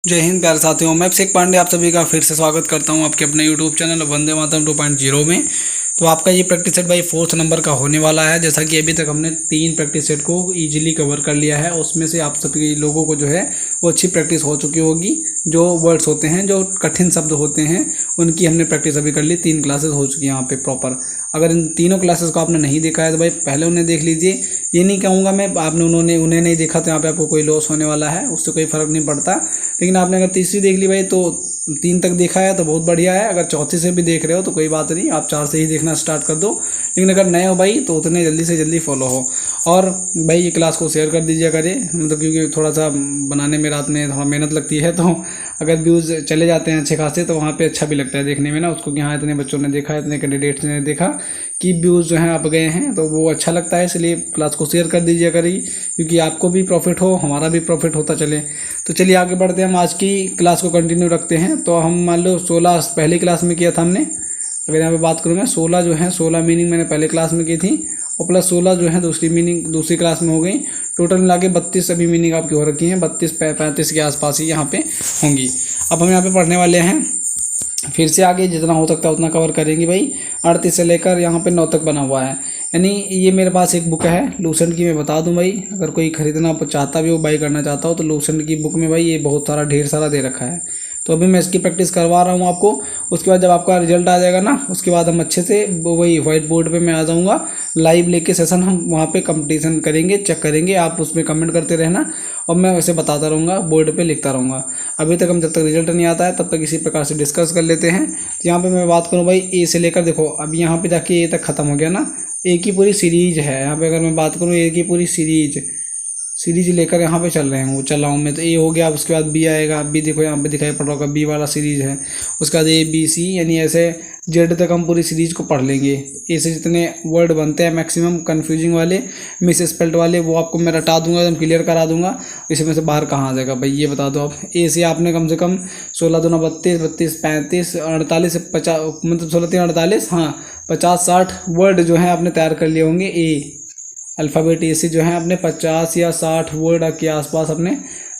जय हिंद प्यारे साथियों, मैं अभिषेक पांडे आप सभी का फिर से स्वागत करता हूं आपके अपने यूट्यूब चैनल वंदे मातरम 2.0 में। तो आपका ये प्रैक्टिस सेट भाई 4th नंबर का होने वाला है। जैसा कि अभी तक हमने 3 प्रैक्टिस सेट को इजीली कवर कर लिया है, उसमें से आप सभी लोगों को जो है वो अच्छी प्रैक्टिस हो चुकी होगी। जो वर्ड्स होते हैं, जो कठिन शब्द होते हैं, उनकी हमने प्रैक्टिस अभी कर ली। 3 क्लासेस हो चुकी हैं यहाँ पे प्रॉपर। अगर इन तीनों क्लासेस को आपने नहीं देखा है तो भाई पहले उन्हें देख लीजिए। ये नहीं कहूँगा मैं आपने उन्हें नहीं देखा तो यहाँ पे आपको कोई लॉस होने वाला है, उससे कोई फ़र्क नहीं पड़ता। लेकिन आपने अगर तीसरी देख ली भाई तो 3 तक देखा है तो बहुत बढ़िया है। अगर चौथी से भी देख रहे हो तो कोई बात नहीं, आप 4 से ही देखना स्टार्ट कर दो। लेकिन अगर नए हो भाई तो उतने जल्दी से जल्दी फॉलो हो। और भाई ये क्लास को शेयर कर दीजिए करें, मतलब क्योंकि थोड़ा सा बनाने में रात में थोड़ा मेहनत लगती है, तो अगर व्यूज़ चले जाते हैं अच्छे खासे तो वहाँ पे अच्छा भी लगता है देखने में ना उसको, कि हाँ इतने बच्चों ने देखा, इतने कैंडिडेट्स ने देखा कि व्यूज़ जो हैं आप गए हैं, तो वो अच्छा लगता है। इसलिए क्लास को शेयर कर दीजिए करिए, क्योंकि आपको भी प्रॉफिट हो, हमारा भी प्रॉफिट होता चले। तो चलिए आगे बढ़ते हैं, हम आज की क्लास को कंटिन्यू रखते हैं। तो हम मान लो 16 पहली क्लास में किया था हमने। अगर यहाँ पे बात करूँगा 16 जो है 16 मीनिंग मैंने पहले क्लास में की थी, और प्लस 16 जो है दूसरी मीनिंग दूसरी क्लास में हो गई। टोटल मिला के 32 अभी मीनिंग आपकी हो रखी है, 32-35 के आसपास ही यहाँ पे होंगी। अब हम यहाँ पे पढ़ने वाले हैं, फिर से आगे जितना हो सकता है उतना कवर करेंगे भाई। 38 से लेकर यहाँ पे 9 तक बना हुआ है। यानी ये मेरे पास एक बुक है लूसेंट की, मैं बता दूं भाई, अगर कोई ख़रीदना चाहता भी हो, बाई करना चाहता हो, तो लूसेंट की बुक में भाई ये बहुत सारा ढेर सारा दे रखा है। तो अभी मैं इसकी प्रैक्टिस करवा रहा हूँ आपको। उसके बाद जब आपका रिजल्ट आ जाएगा ना, उसके बाद हम अच्छे से वही व्हाइट बोर्ड पे मैं आ जाऊँगा, लाइव लेके सेशन हम वहाँ पे कंपटीशन करेंगे, चेक करेंगे। आप उसमें कमेंट करते रहना और मैं वैसे बताता रहूँगा, बोर्ड पे लिखता रहूँगा। अभी तक हम जब तक रिजल्ट नहीं आता है तब तक इसी प्रकार से डिस्कस कर लेते हैं। तो यहाँ पे मैं बात करूँ भाई ए से लेकर, देखो अब यहाँ पे जाके ए तक ख़त्म हो गया ना, ए की पूरी सीरीज है। यहाँ पे अगर मैं बात करूँ ए की पूरी सीरीज लेकर यहाँ पे चल रहे हैं, वो चल रहा हूँ मैं। तो ए हो गया, उसके बाद बी आएगा, बी देखो यहाँ पे दिखाई पड़ रहा होगा, बी वाला सीरीज है। उसके बाद ए बी सी, यानी ऐसे जेड तक हम पूरी सीरीज को पढ़ लेंगे। ए से जितने वर्ड बनते हैं मैक्सिमम कन्फ्यूजिंग वाले, मिस स्पेल्ट वाले, वो आपको मैं रटा दूंगा, एकदम क्लियर करा दूंगा। इसमें से बाहर कहाँ आ जाएगा भाई ये बता दो आप। ए से आपने कम से कम 16 दूना 32, 32 35 48 50, मतलब 16 3 48, हाँ 50-60 वर्ड जो है आपने तैयार कर लिए होंगे। ए अल्फ़ाबेट ए से जो है आपने 50 या 60 वर्ड के आसपास अपने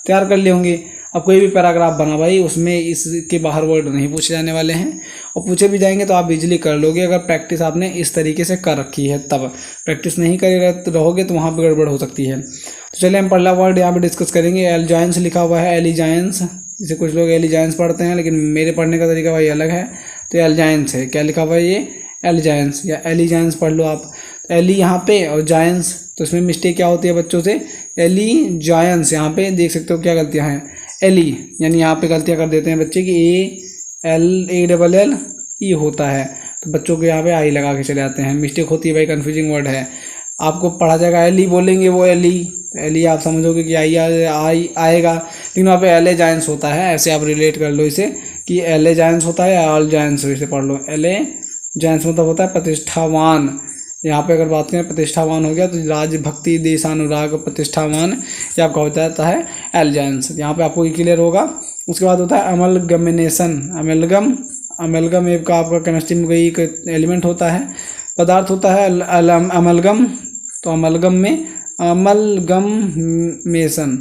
तैयार कर लिए होंगे। अब कोई भी पैराग्राफ बना भाई, उसमें इसके बाहर वर्ड नहीं पूछे जाने वाले हैं, और पूछे भी जाएंगे तो आप इजीली कर लोगे अगर प्रैक्टिस आपने इस तरीके से कर रखी है। तब प्रैक्टिस नहीं कर रहोगे तो वहाँ पर गड़बड़ हो सकती है। तो चलिए हम पहला वर्ड यहाँ पे डिस्कस करेंगे। एलिजाइंस लिखा हुआ है, एलिजाइंस, जैसे कुछ लोग एलिजाइंस पढ़ते हैं, लेकिन मेरे पढ़ने का तरीका भाई अलग है। तो एलिजाइंस है, क्या लिखा हुआ है ये, एलिजाइंस या एलिजाइंस पढ़ लो आप। एली यहाँ पे और जायंस, तो इसमें मिस्टेक क्या होती है बच्चों से, एली जायंस। यहाँ पे देख सकते हो क्या गलतियाँ हैं, एली यानी यहाँ पे गलतियाँ कर देते हैं बच्चे की ALL ई होता है, तो बच्चों को यहाँ पे आई लगा के चले आते हैं, मिस्टेक होती है भाई, कन्फ्यूजिंग वर्ड है। आपको पढ़ा जाएगा एली बोलेंगे, वो एली आप समझोगे कि आई आएगा, लेकिन वहाँ पे एले जायंस होता है। ऐसे आप रिलेट कर लो इसे कि एले जायंस होता है या ऑल जायंस, इसे पढ़ लो। एले जायंस मतलब होता है प्रतिष्ठावान। यहाँ पे अगर बात करें प्रतिष्ठावान हो गया, तो राज भक्ति देशानुराग प्रतिष्ठावान, ये आपका हो जाता है एलिजाइंस। यहाँ पे आपको क्लियर होगा। उसके बाद होता है अमलगमिनेशन, अमलगम एक का आपका केमिस्ट्री में कोई एक एलिमेंट होता है, पदार्थ होता है अमलगम। तो अमलगम में अमलगमेशन,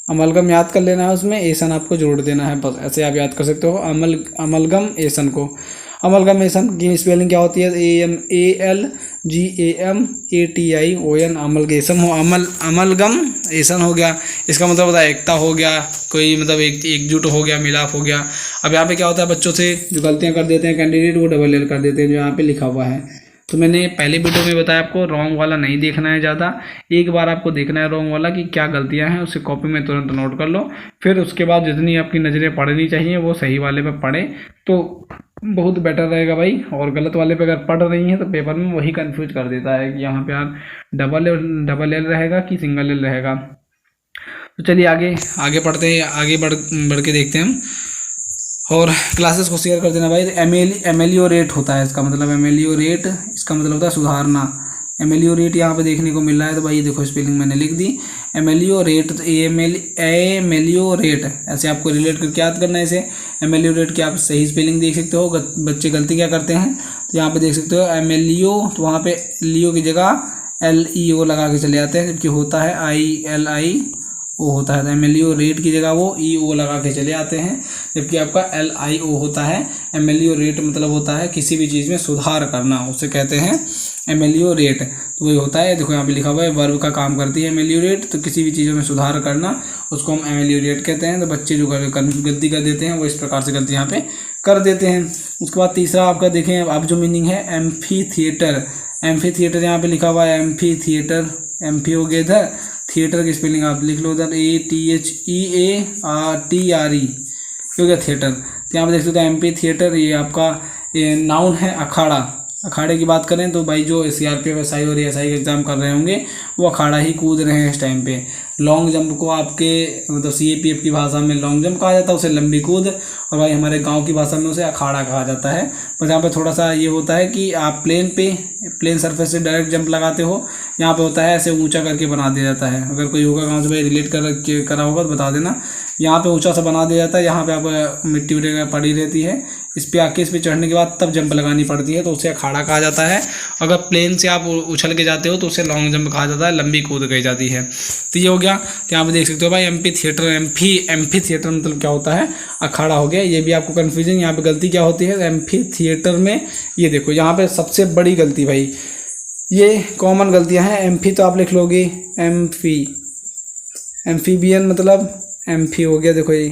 अमलगम याद कर लेना है, उसमें एसन आपको जोड़ देना है, बस ऐसे आप याद कर सकते हो अमलगम एसन को। अमलगमेशन की स्पेलिंग क्या होती है, AMALGAMATION, अमलगेशन हो, अमलगम एसन हो गया। इसका मतलब होता है एकता हो गया, कोई मतलब एकजुट हो गया, मिलाप हो गया। अब यहाँ पे क्या होता है, बच्चों से जो गलतियाँ कर देते हैं कैंडिडेट, वो डबल एल कर देते हैं जो यहाँ पे लिखा हुआ है। तो मैंने पहले वीडियो में बताया आपको रॉन्ग वाला नहीं देखना है ज़्यादा, एक बार आपको देखना है रॉन्ग वाला कि क्या गलतियां हैं, उसे कॉपी में तुरंत नोट कर लो। फिर उसके बाद जितनी आपकी नज़रें पढ़नी चाहिए वो सही वाले पे पढ़े तो बहुत बेटर रहेगा भाई। और गलत वाले पे अगर पढ़ रही हैं तो पेपर में वही कंफ्यूज कर देता है कि यहाँ पे यार डबल एल रहेगा कि सिंगल एल रहेगा। तो चलिए आगे पढ़ते हैं, आगे बढ़ के देखते हैं हम, और क्लासेस को शेयर कर देना भाई। एमेलियोरेट होता है इसका मतलब, एमेलियोरेट इसका मतलब होता है सुधारना। एमेलियोरेट यहाँ पे देखने को मिल रहा है, तो भाई देखो स्पेलिंग मैंने लिख दी एमेलियोरेट, तो एमेलियोरेट ऐसे आपको रिलेट करके याद करना है इसे। एमेलियोरेट की आप सही स्पेलिंग देख सकते हो, बच्चे गलती क्या करते हैं, तो यहाँ पे देख सकते हो एमेलियो, तो वहाँ पे लियो की जगह LEO लगा के चले जाते हैं, जबकि होता है ILI ओ होता है, तो एमएलईओ रेट की जगह वो ई ओ लगा के चले आते हैं, जबकि आपका LIO होता है। एमएलईओ रेट मतलब होता है किसी भी चीज़ में सुधार करना, उसे कहते हैं एमएलईओ रेट। तो वही होता है, देखो यहाँ पे लिखा हुआ है वर्ब का काम करती है एमएलईओ रेट, तो किसी भी चीज़ों में सुधार करना उसको हम एमएलईओ रेट कहते हैं। तो बच्चे जो गलती कर देते हैं वो इस प्रकार से गलती यहाँ पे कर देते हैं। उसके बाद तीसरा आपका देखें आप जो मीनिंग है एम्फी थिएटर। एम्फी थिएटर यहाँ पे लिखा हुआ है एम्फी थिएटर, एम्फी हो गया इधर, थिएटर की स्पेलिंग आप लिख लो उधर ATHEATRE हो गया थिएटर। तो यहाँ पे देख सकते हो एम्फी थिएटर, ये आपका नाउन है अखाड़ा। अखाड़े की बात करें तो भाई जो CRPF SI और ASI का एग्जाम कर रहे होंगे वो अखाड़ा ही कूद रहे हैं इस टाइम पे। लॉन्ग जंप को आपके मतलब CAPF की भाषा में लॉन्ग जंप कहा जाता है, उसे लंबी कूद, और भाई हमारे गांव की भाषा में उसे अखाड़ा कहा जाता है। बस यहाँ पे थोड़ा सा ये होता है कि आप प्लेन सरफेस से डायरेक्ट जंप लगाते हो, यहाँ पे होता है ऐसे ऊंचा करके बना दिया जाता है। अगर कोई होगा गाँव से भाई रिलेट करा होगा तो बता देना। यहाँ पे ऊंचा सा बना दिया जाता है, यहाँ पे आप मिट्टी वगैरह पड़ी रहती है, इस पे आके इस पे चढ़ने के बाद तब जंप लगानी पड़ती है, तो उसे अखाड़ा कहा जाता है। अगर प्लेन से आप उछल के जाते हो तो उसे लॉन्ग जंप कहा जाता है, लंबी कूद गई जाती है। तो ये हो गया। तो यहाँ पे देख सकते हो भाई एम्फी थिएटर, एम्फी थिएटर मतलब क्या होता है, अखाड़ा हो गया। ये भी आपको कन्फ्यूजन, यहाँ पे गलती क्या होती है एम्फी थिएटर में, ये देखो यहाँ पे सबसे बड़ी गलती भाई, ये कॉमन गलतियाँ हैं। एम्फी तो आप लिख लोगे एम्फीबियन मतलब एम्फी हो गया, देखो ये।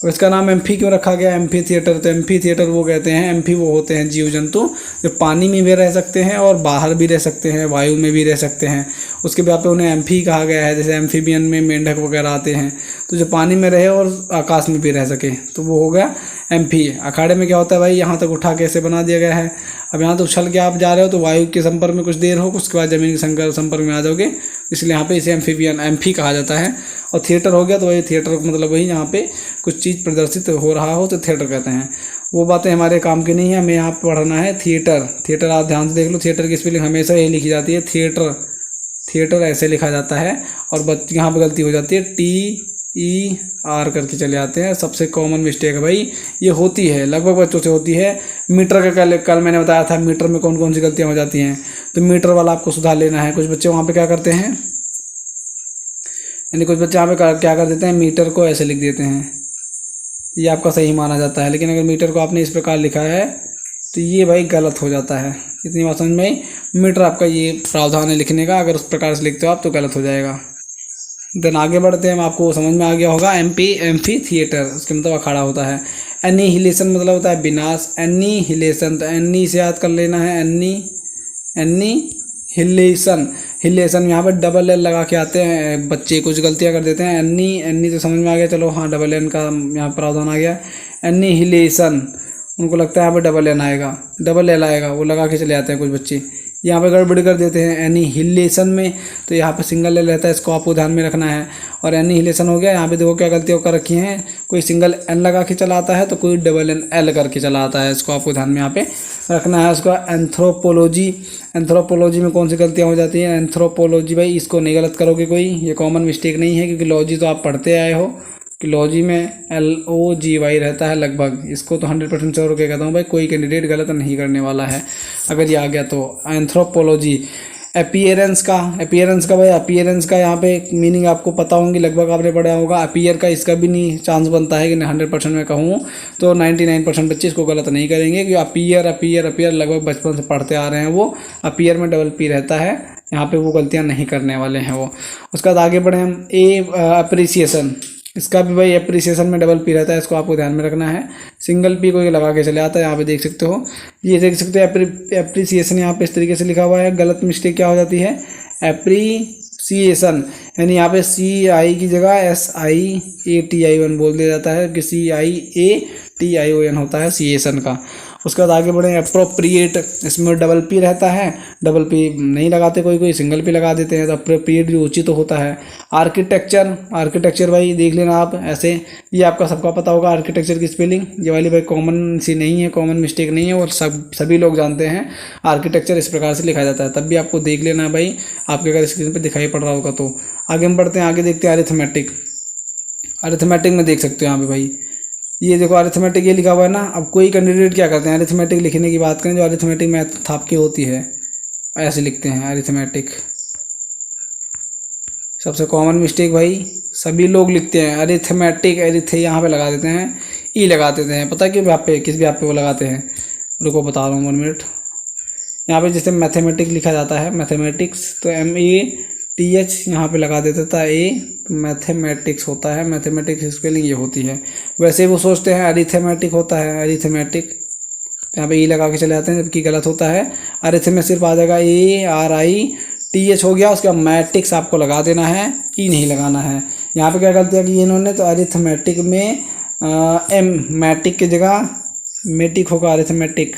और इसका नाम एम्फी क्यों रखा गया एम्फी थिएटर, तो एम्फी थिएटर वो कहते हैं, एम्फी वो होते हैं जीव जंतु जो पानी में भी रह सकते हैं और बाहर भी रह सकते हैं, वायु में भी रह सकते हैं, उसके बाद पे उन्हें एम्फी कहा गया है। जैसे एम्फीबियन में मेंढक वगैरह आते हैं, तो जो पानी में रहे और आकाश में भी रह सके, तो वो हो गया एम्फी। अखाड़े में क्या होता है भाई, यहाँ तक उठा के ऐसे बना दिया गया है। अब यहाँ तो उछल के आप जा रहे हो तो वायु के संपर्क में कुछ देर हो, उसके बाद जमीन के संपर्क में आ जाओगे, इसलिए यहाँ पे इसे एम्फीबियन एम्फी कहा जाता है। और थिएटर हो गया तो वही थिएटर मतलब वही यहाँ पे कुछ चीज़ प्रदर्शित हो रहा हो तो थिएटर कहते हैं। वो बातें हमारे काम की नहीं है, हमें यहाँ पढ़ना है थिएटर। आप ध्यान से देख लो, थिएटर की स्पेलिंग हमेशा यही लिखी जाती है, थिएटर ऐसे लिखा जाता है। और यहाँ पर गलती हो जाती है TER करके चले आते हैं, सबसे कॉमन मिस्टेक है भाई, ये होती है लगभग बच्चों से होती है। मीटर का कल मैंने बताया था मीटर में कौन कौन सी गलतियाँ हो जाती हैं, तो मीटर वाला आपको सुधार लेना है। कुछ बच्चे वहाँ पे क्या करते हैं, यानी कुछ बच्चे यहाँ पे क्या कर देते हैं, मीटर को ऐसे लिख देते हैं, ये आपका सही माना जाता है। लेकिन अगर मीटर को आपने इस प्रकार लिखा है तो ये भाई गलत हो जाता है। इतनी बात समझ में आई, मीटर आपका ये प्रावधान है लिखने का, अगर उस प्रकार से लिखते हो आप तो गलत हो जाएगा। देन आगे बढ़ते हैं, आपको समझ में आ गया होगा एम्फी थिएटर, उसके मतलब अखाड़ा होता है। एनिहिलेशन मतलब होता है विनाश, एनिहिलेशन, तो एनी से याद कर लेना है, हिलेशन यहाँ पर डबल एल लगा के आते हैं, बच्चे कुछ गलतियाँ कर देते हैं। एनी तो समझ में आ गया, चलो हाँ डबल एन का यहाँ प्रावधान आ गया। एनिहिलेशन, उनको लगता है यहाँ पे डबल एल आएगा, वो लगा के चले आते हैं कुछ बच्चे, यहाँ पे गड़बड़ी कर देते हैं। एनिहिलेशन में तो यहाँ पे सिंगल एल रहता है, इसको आपको ध्यान में रखना है। और एनिहिलेशन हो गया, यहाँ पे देखो क्या गलतियाँ कर रखी हैं, कोई सिंगल एन लगा के चलाता है तो कोई डबल एल करके चलाता है, इसको आपको ध्यान में यहाँ पे रखना है। उसका एंथ्रोपोलॉजी में कौन सी गलतियाँ हो जाती हैं, एंथ्रोपोलॉजी भाई इसको नहीं गलत करोगे कोई, ये कॉमन मिस्टेक नहीं है, क्योंकि लॉजी तो आप पढ़ते आए हो कि लॉजी में LOGY रहता है लगभग, इसको तो 100% श्योर होकर कहता हूँ भाई, कोई कैंडिडेट गलत नहीं करने वाला है अगर ये आ गया तो। एंथ्रोपोलॉजी, अपीयरेंस का भाई, अपीयरेंस का यहाँ पे मीनिंग आपको पता होंगी, लगभग आपने पढ़ा होगा। अपीयर का इसका भी नहीं चांस बनता है कि 100% में कहूँ तो 99% बच्चे इसको गलत नहीं करेंगे, क्योंकि अपीयर लगभग बचपन से पढ़ते आ रहे हैं, वो अपीयर में डबल पी रहता है, यहाँ पे वो गलतियाँ नहीं करने वाले हैं वो। उसके बाद आगे बढ़े हम, अप्रिसिएशन, इसका भी भाई अप्रिसिएशन में डबल पी रहता है, इसको आपको ध्यान में रखना है। सिंगल पी को ये लगा के चले आता है, यहाँ पे देख सकते हो, ये देख सकते हो एप्रिसिएशन यहाँ पे इस तरीके से लिखा हुआ है। गलत मिस्टेक क्या हो जाती है, एप्रिसिएशन, यानी यहाँ पे CI की जगह SIATION बोल दिया जाता है, कि CIATION होता है सिएशन का। उसके बाद आगे बढ़े, अप्रोप्रिएट, इसमें डबल पी रहता है, डबल पी नहीं लगाते कोई सिंगल पी लगा देते हैं, तो अप्रोप्रिएट भी उचित तो होता है। आर्किटेक्चर भाई देख लेना आप ऐसे, ये आपका सबका पता होगा आर्किटेक्चर की स्पेलिंग, ये वाली भाई कॉमन सी नहीं है, कॉमन मिस्टेक नहीं है, और सभी लोग जानते हैं आर्किटेक्चर इस प्रकार से लिखा जाता है, तब भी आपको देख लेना है भाई, आपके अगर स्क्रीन पर दिखाई पड़ रहा होगा तो। आगे हम बढ़ते हैं, आगे देखते हैं अरिथमेटिक में देख सकते हो यहाँ पे भाई, ये देखो अरिथमेटिक ये लिखा हुआ है ना। अब कोई कैंडिडेट क्या करते हैं, अरिथमेटिक लिखने की बात करें, जो अरिथमेटिक मैथ आपकी होती है ऐसे लिखते हैं अरिथमेटिक। सबसे कॉमन मिस्टेक भाई सभी लोग लिखते हैं अरिथमेटिक, यहाँ पे लगा देते हैं, ई लगा देते हैं। पता है कि आप पे किस भी आप पे वो लगाते हैं, रुको बता रहा हूँ 1 मिनट। यहाँ पे जैसे मैथमेटिक लिखा जाता है, मैथमेटिक्स, तो METH यहाँ पे लगा देते था ए, तो मैथमेटिक्स होता है। मैथमेटिक्स स्पेलिंग ये होती है। वैसे वो सोचते हैं अरिथमेटिक होता है, अरिथमेटिक, यहाँ पे ई लगा के चले जाते हैं, जबकि गलत होता है। अरिथ में सिर्फ आ जाएगा ARITH हो गया, उसका मैट्रिक्स आपको लगा देना है, ई नहीं लगाना है। यहाँ पे क्या गलतियाँ की इन्होंने, तो अरिथमेटिक में मैटिक की जगह मेटिक होगा, अरिथमेटिक,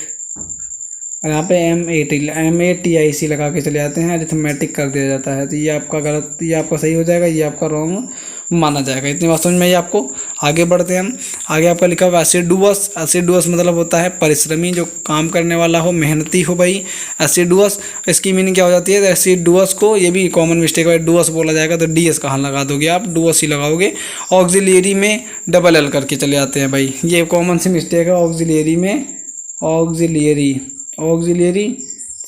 और यहाँ पे MATIC लगा के चले जाते हैं, अरिथमेटिक कर दिया जाता है। तो ये आपका गलत, ये आपका सही हो जाएगा, ये आपका रॉन्ग माना जाएगा। इतनी बात समझ में आई आपको। आगे बढ़ते हैं हम। आगे आपका लिखा हुआ एसिडुअस। एसिडुअस मतलब होता है परिश्रमी, जो काम करने वाला हो, मेहनती हो भाई, एसिडुअस। इसकी मीनिंग क्या हो जाती है, तो एसिडुअस को, ये भी कॉमन मिस्टेक है, डुअस बोला जाएगा तो DS कहाँ लगा दोगे आप, डुअस ही लगाओगे। ऑक्सिलियरी में डबल L करके चले जाते हैं भाई, ये कॉमन सी मिस्टेक है। ऑक्सिलियरी में ऑक्सिलियरी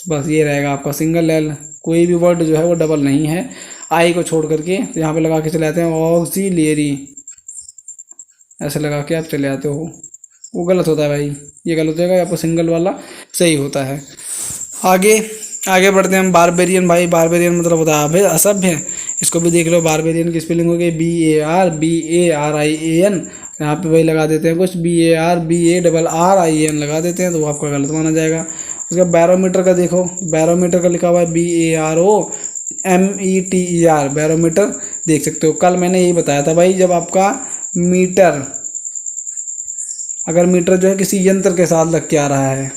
बस ये रहेगा आपका सिंगल L, कोई भी वर्ड जो है वो डबल नहीं है, आई को छोड़ करके। तो यहाँ पे लगा के चले आते हैं ऑक्सिलियरी, ऐसे लगा के आप चले आते हो, वो गलत होता है भाई, ये गलत हो जाएगा, आपको सिंगल वाला सही होता है। आगे बढ़ते हैं हम। बारबेरियन भाई, बारबेरियन मतलब होता है असभ्य। इसको भी देख लो, बारबेरियन की स्पेलिंग हो गई BARBARIAN। यहाँ पे भाई लगा देते हैं कुछ BARBARRIAN लगा देते हैं, तो वो आपका गलत माना जाएगा। उसका बैरोमीटर का देखो, बैरोमीटर का लिखा हुआ है BAROMETER, बैरोमीटर देख सकते हो। कल मैंने यही बताया था भाई, जब आपका मीटर, अगर मीटर जो है किसी यंत्र के साथ लग के आ रहा है,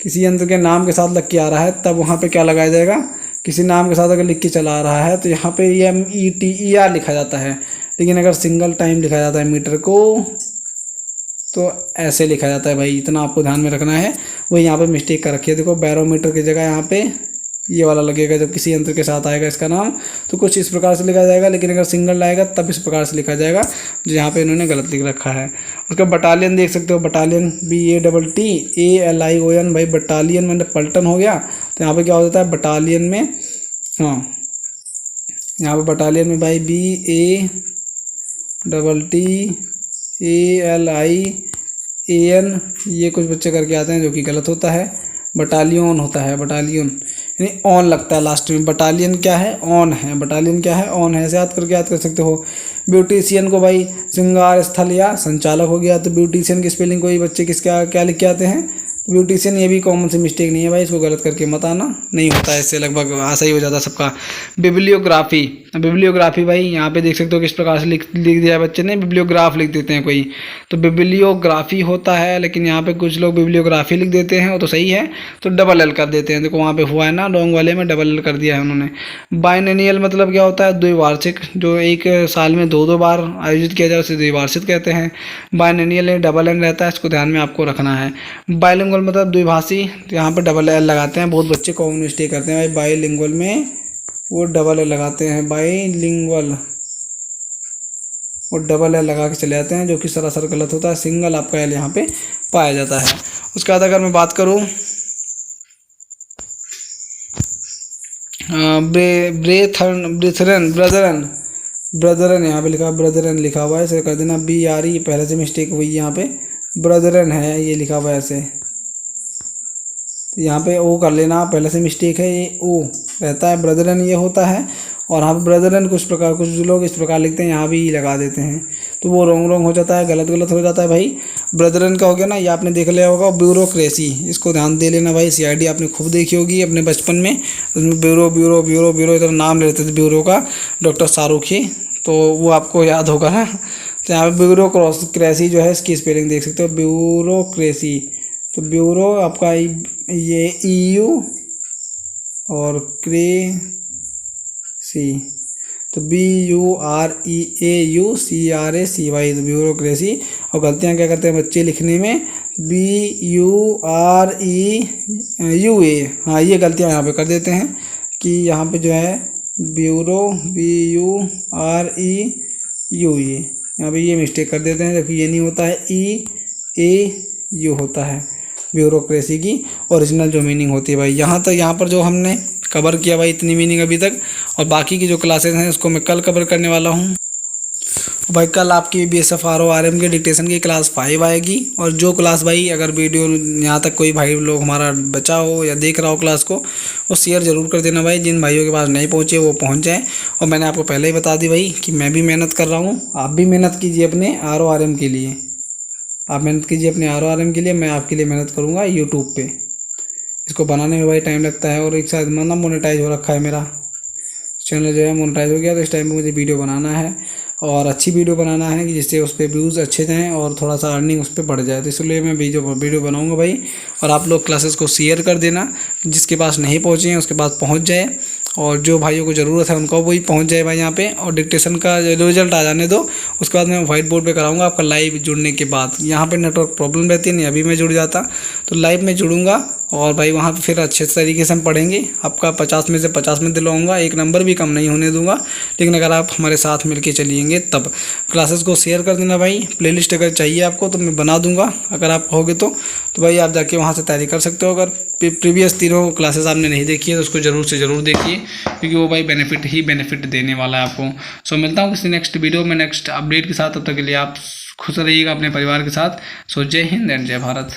किसी यंत्र के नाम के साथ लग के आ रहा है, तब वहाँ पे क्या लगाया जाएगा, किसी नाम के साथ अगर लिख के चला आ रहा है तो यहाँ पे METER लिखा जाता है। लेकिन अगर सिंगल टाइम लिखा जाता है मीटर को, तो ऐसे लिखा जाता है भाई, इतना आपको ध्यान में रखना है। वो यहाँ पे मिस्टेक कर रखी है, देखो बैरोमीटर की जगह यहाँ पे ये वाला लगेगा, जब किसी यंत्र के साथ आएगा इसका नाम तो कुछ इस प्रकार से लिखा जाएगा, लेकिन अगर सिंगल आएगा तब इस प्रकार से लिखा जाएगा, जो यहाँ पे इन्होंने गलत लिख रखा है। उसका बटालियन देख सकते हो, बटालियन BATTALION भाई, बटालियन मतलब पलटन हो गया। तो यहाँ पे क्या हो जाता है बटालियन में, हाँ यहाँ पे बटालियन में भाई BATTALIAN, ये कुछ बच्चे करके आते हैं, जो कि गलत होता है। बटालियन होता है, बटालियन यानी ऑन लगता है लास्ट में। बटालियन क्या है, ऑन है, बटालियन क्या है, ऑन है। ऐसे याद करके याद कर सकते हो। ब्यूटिशियन को भाई श्रृंगार स्थल या संचालक हो गया, तो ब्यूटिशियन की स्पेलिंग कोई बच्चे किसका क्या लिख के आते हैं, ब्यूटिशियन, ये भी कॉमन सी मिस्टेक नहीं है भाई, इसको गलत करके मत आना, नहीं होता है, इससे लगभग सही हो जाता है सबका। बिब्लियोग्राफी, बिब्लियोग्राफी भाई यहाँ पे देख सकते हो किस प्रकार से लिख दिया है बच्चे ने, बिब्लियोग्राफ लिख देते हैं कोई, तो बिब्लियोग्राफी होता है, लेकिन यहाँ पे कुछ लोग बिब्लियोग्राफी लिख देते हैं, वो तो सही है, तो डबल L कर देते हैं। देखो वहाँ पे हुआ है ना, रॉन्ग वाले में डबल L कर दिया है उन्होंने। बाइननियल मतलब क्या होता है, द्विवार्षिक, जो एक साल में 2-2 बार आयोजित किया जाए उसे द्विवार्षिक कहते हैं। बाइननियल में डबल N रहता है, इसको ध्यान में आपको रखना है। बाइलिंगुअल मतलब द्विभाषी, तो यहाँ पे डबल L लगाते हैं, बहुत बच्चे कॉमन मिस्टेक करते हैं भाई, बाइलिंगुअल में वो डबल L लगाते हैं, बाइलिंगुअल वो डबल L लगा के चले जाते हैं, जो कि सरासर गलत होता है, सिंगल आपका L यहाँ पे पाया जाता है। उसके बाद अगर मैं बात करूँ ब्रदरन, यहाँ पे लिखा ब्रदरन लिखा हुआ है, इसे कर देना BRE, पहले से मिस्टेक हुई यहाँ पे, ब्रदरन है ये लिखा हुआ है ऐसे, तो यहाँ पे ओ कर लेना, पहले से मिस्टेक है, ये ओ रहता है, ब्रदरन ये होता है। और यहाँ पे ब्रदरन कुछ लोग इस प्रकार लिखते हैं, यहाँ भी ई लगा देते हैं, तो वो रॉन्ग हो जाता है, गलत हो जाता है भाई। ब्रदरन का हो गया ना, ये आपने देख लिया होगा। ब्यूरोक्रेसी, इसको ध्यान दे लेना भाई, CID आपने खूब देखी होगी अपने बचपन में, उसमें ब्यूरो इधर नाम लेते थे ब्यूरो का, डॉक्टर शाहरुखी, तो वो आपको याद होगा ना। तो यहाँ पे ब्यूरोक्रेसी जो है, इसकी स्पेलिंग देख सकते हो, ब्यूरोक्रेसी, तो ब्यूरो आपका ये EU और क्रेसी, तो BUREAUCRACY, तो ब्यूरोक्रेसी। और गलतियाँ क्या करते हैं बच्चे लिखने में, BUREUA, हाँ ये गलतियाँ यहाँ पे कर देते हैं, कि यहाँ पे जो है BUREUA, यहाँ पे ये मिस्टेक कर देते हैं, जबकि ये नहीं होता है, EAU होता है ब्यूरोक्रेसी की ओरिजिनल जो मीनिंग होती है भाई। यहाँ पर जो हमने कवर किया भाई, इतनी मीनिंग अभी तक, और बाकी की जो क्लासेस हैं उसको मैं कल कवर करने वाला हूँ। भाई कल आपकी BSF RO RM की डिक्टेशन की क्लास 5 आएगी। और जो क्लास भाई अगर वीडियो यहाँ तक कोई भाई लोग हमारा बचा हो या देख रहा हो क्लास को, वो शेयर ज़रूर कर देना भाई। जिन भाइयों के पास नहीं पहुँचे वो पहुँच जाए। और मैंने आपको पहले ही बता दी भाई कि मैं भी मेहनत कर रहा हूँ, आप भी मेहनत कीजिए अपने RO RM के लिए। आप मेहनत कीजिए अपने RO RM के लिए, मैं आपके लिए मेहनत करूँगा यूट्यूब पे। इसको बनाने में भाई टाइम लगता है। और एक शायद मतलब मोनेटाइज हो रखा है, मेरा चैनल जो है मोनेटाइज हो गया। तो इस टाइम पे मुझे वीडियो बनाना है और अच्छी वीडियो बनाना है कि जिससे उस पर व्यूज़ अच्छे जाएँ और थोड़ा सा अर्निंग उस पर बढ़ जाए। तो इसलिए मैं वीडियो बनाऊँगा भाई। और आप लोग क्लासेस को शेयर कर देना, जिसके पास नहीं पहुँचे हैं उसके पास पहुँच जाए। और जो भाइयों को ज़रूरत है उनको वही पहुंच जाए भाई यहाँ पे। और डिक्टेशन का रिजल्ट आ जाने दो, उसके बाद मैं व्हाइट बोर्ड पे कराऊंगा आपका लाइव जुड़ने के बाद। यहाँ पे नेटवर्क प्रॉब्लम रहती है, नहीं अभी मैं जुड़ जाता तो लाइव में जुड़ूंगा। और भाई वहाँ पे फिर अच्छे तरीके से हम पढ़ेंगे। आपका 50 में से 50 में दिलवाऊंगा, एक नंबर भी कम नहीं होने दूंगा। लेकिन अगर आप हमारे साथ मिलके चलिएंगे तब। क्लासेस को शेयर कर देना भाई। प्लेलिस्ट अगर चाहिए आपको तो मैं बना दूंगा, अगर आप कहोगे तो भाई आप जाके वहाँ से तैयारी कर सकते हो। अगर प्रीवियस तीनों क्लासेस आपने नहीं देखी है तो उसको ज़रूर से ज़रूर देखिए, क्योंकि वो भाई बेनिफिट देने वाला है आपको। सो मिलता हूँ किसी नेक्स्ट वीडियो में नेक्स्ट अपडेट के साथ। तब तक के लिए आप खुश रहिएगा अपने परिवार के साथ। सो जय हिंद एंड जय भारत।